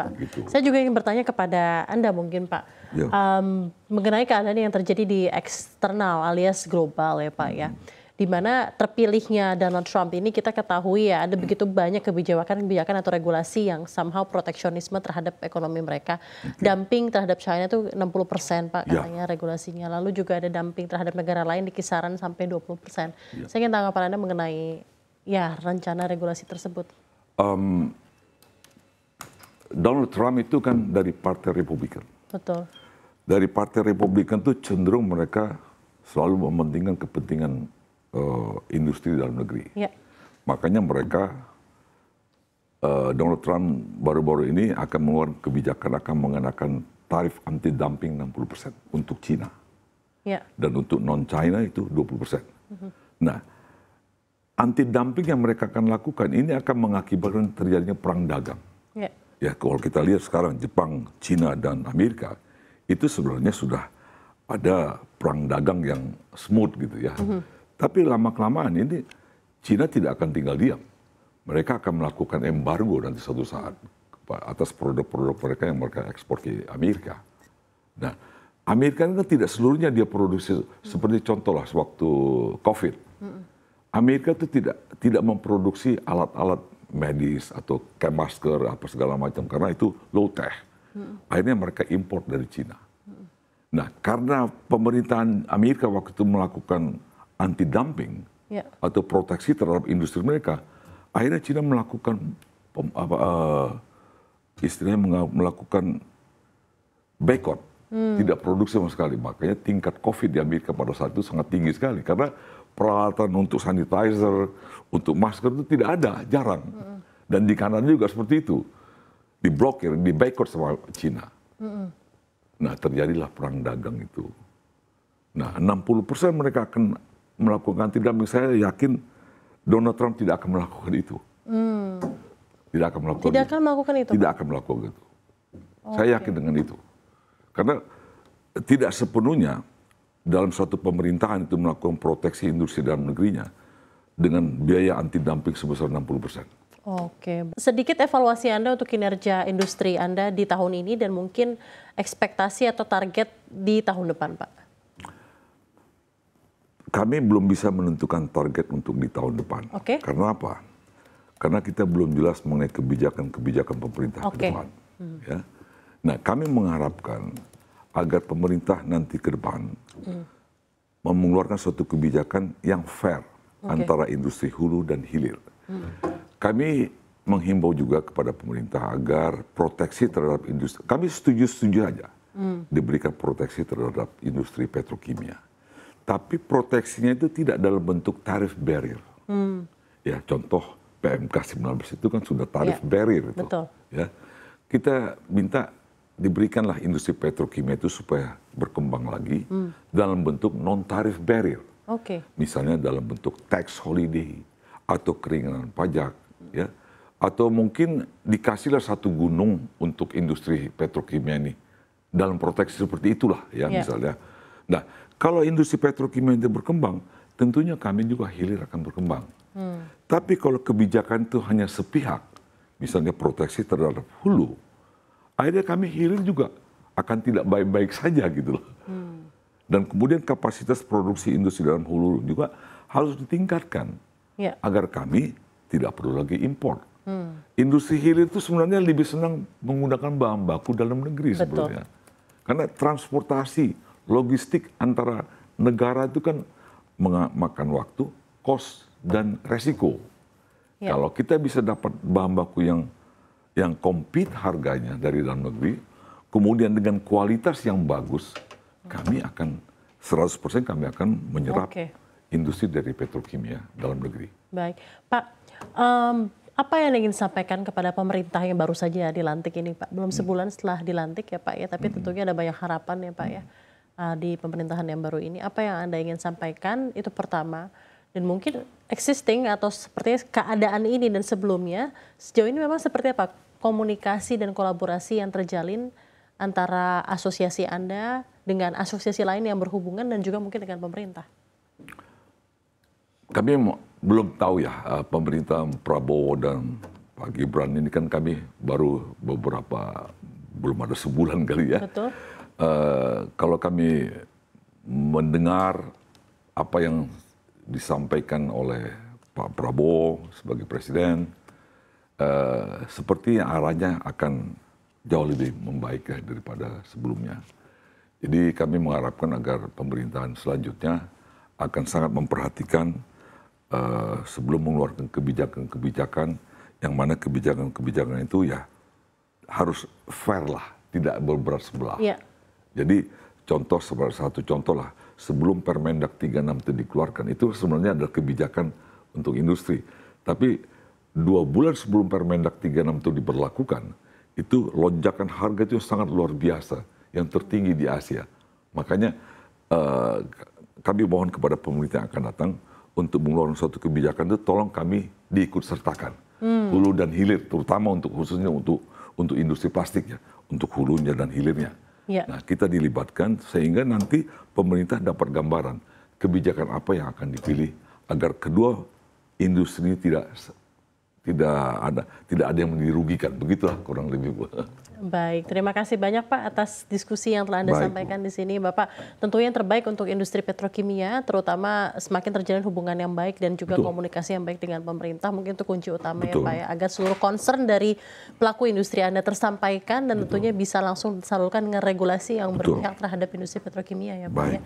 Pak. Gitu. Saya juga ingin bertanya kepada Anda mungkin Pak, Ya. mengenai keadaan yang terjadi di eksternal alias global ya Pak ya. Di mana terpilihnya Donald Trump ini kita ketahui ya ada begitu banyak kebijakan atau regulasi yang somehow proteksionisme terhadap ekonomi mereka. Dumping terhadap China itu 60% Pak katanya regulasinya. Lalu juga ada dumping terhadap negara lain di kisaran sampai 20%. Saya ingin tanggapan Anda mengenai ya rencana regulasi tersebut. Donald Trump itu kan dari Partai Republikan. Betul. Dari Partai Republikan itu cenderung mereka selalu mementingkan kepentingan industri dalam negeri. Ya. Makanya mereka, Donald Trump baru-baru ini akan mengeluarkan kebijakan akan mengenakan tarif anti-dumping 60% untuk Cina. Ya. Dan untuk non-China itu 20%. Nah, anti-dumping yang mereka akan lakukan ini akan mengakibatkan terjadinya perang dagang. Ya. Ya, kalau kita lihat sekarang Jepang, Cina, dan Amerika, itu sebenarnya sudah ada perang dagang yang smooth gitu ya. Tapi lama-kelamaan ini Cina tidak akan tinggal diam. Mereka akan melakukan embargo nanti suatu saat atas produk-produk mereka yang mereka ekspor ke Amerika. Nah, Amerika itu tidak seluruhnya dia produksi seperti contoh lah waktu COVID. Amerika itu tidak memproduksi alat-alat medis atau kayak masker apa segala macam karena itu low tech. Akhirnya mereka import dari Cina. Nah, karena pemerintahan Amerika waktu itu melakukan anti-dumping atau proteksi terhadap industri mereka, akhirnya Cina melakukan istilahnya melakukan boycott, tidak produksi sama sekali. Makanya tingkat COVID di Amerika pada saat itu sangat tinggi sekali karena peralatan untuk sanitizer, untuk masker itu tidak ada, jarang. Dan di Kanada juga seperti itu, diblokir, di boycott sama Cina. Nah, terjadilah perang dagang itu. Nah, 60% mereka akan melakukan anti-dumping. Saya yakin Donald Trump tidak akan melakukan itu. Tidak akan melakukan Tidak akan melakukan itu? Tidak akan melakukan itu. Saya yakin dengan itu. Karena tidak sepenuhnya dalam suatu pemerintahan itu melakukan proteksi industri dalam negerinya dengan biaya anti-dumping sebesar 60%. Oke. Sedikit evaluasi Anda untuk kinerja industri Anda di tahun ini dan mungkin ekspektasi atau target di tahun depan, Pak. Kami belum bisa menentukan target untuk di tahun depan. Karena apa? Karena kita belum jelas mengenai kebijakan-kebijakan pemerintah ke depan. Ya. Nah, kami mengharapkan agar pemerintah nanti ke depan mengeluarkan suatu kebijakan yang fair antara industri hulu dan hilir. Kami menghimbau juga kepada pemerintah agar proteksi terhadap industri, kami setuju aja diberikan proteksi terhadap industri petrokimia. Tapi proteksinya itu tidak dalam bentuk tarif barrier. Ya, contoh PMK 19 itu kan sudah tarif barrier itu. Betul. Ya, kita minta diberikanlah industri petrokimia itu supaya berkembang lagi dalam bentuk non tarif barrier. Misalnya dalam bentuk tax holiday atau keringanan pajak, ya, atau mungkin dikasihlah satu gunung untuk industri petrokimia ini dalam proteksi seperti itulah, ya misalnya. Nah, kalau industri petrokimia itu berkembang, tentunya kami juga hilir akan berkembang. Tapi kalau kebijakan itu hanya sepihak, misalnya proteksi terhadap hulu, akhirnya kami hilir juga akan tidak baik-baik saja gitu loh. Dan kemudian kapasitas produksi industri dalam hulu juga harus ditingkatkan agar kami tidak perlu lagi impor. Industri hilir itu sebenarnya lebih senang menggunakan bahan baku dalam negeri sebenarnya. Karena transportasi, logistik antara negara itu kan memakan waktu, kos, dan resiko. Kalau kita bisa dapat bahan baku yang compete harganya dari dalam negeri, kemudian dengan kualitas yang bagus, kami akan 100% kami akan menyerap industri dari petrokimia dalam negeri. Baik, Pak, apa yang ingin sampaikan kepada pemerintah yang baru saja dilantik ini, Pak? Belum sebulan setelah dilantik ya, Pak ya, tapi tentunya ada banyak harapan ya, Pak ya, di pemerintahan yang baru ini. Apa yang Anda ingin sampaikan? Itu pertama. Dan mungkin existing atau sepertinya keadaan ini dan sebelumnya, sejauh ini memang seperti apa komunikasi dan kolaborasi yang terjalin antara asosiasi Anda dengan asosiasi lain yang berhubungan dan juga mungkin dengan pemerintah? Kami belum tahu ya pemerintah Prabowo dan Pak Gibran ini kan kami baru belum ada sebulan kali ya. Betul. Kalau kami mendengar apa yang disampaikan oleh Pak Prabowo sebagai presiden, seperti arahnya akan jauh lebih membaik ya daripada sebelumnya. Jadi kami mengharapkan agar pemerintahan selanjutnya akan sangat memperhatikan sebelum mengeluarkan kebijakan-kebijakan, yang mana kebijakan-kebijakan itu ya harus fair lah, tidak berberat sebelah. Yeah. Jadi satu contoh lah, sebelum Permendak 36 itu dikeluarkan, itu sebenarnya adalah kebijakan untuk industri. Tapi 2 bulan sebelum Permendak 36 itu diberlakukan, itu lonjakan harga itu sangat luar biasa, yang tertinggi di Asia. Makanya kami mohon kepada pemerintah yang akan datang untuk mengeluarkan suatu kebijakan itu, tolong kami diikut sertakan. Hulu dan hilir, terutama khususnya untuk industri plastik ya, untuk hulunya dan hilirnya. Ya. Nah, kita dilibatkan sehingga nanti pemerintah dapat gambaran kebijakan apa yang akan dipilih agar kedua industri tidak ada yang dirugikan. Begitulah kurang lebih, Bu. Baik, terima kasih banyak Pak atas diskusi yang telah Anda sampaikan di sini. Bapak, tentunya yang terbaik untuk industri petrokimia, terutama semakin terjalin hubungan yang baik dan juga komunikasi yang baik dengan pemerintah, mungkin itu kunci utama ya Pak ya, agar seluruh concern dari pelaku industri Anda tersampaikan dan tentunya bisa langsung disalurkan dengan regulasi yang berpihak terhadap industri petrokimia ya Pak ya.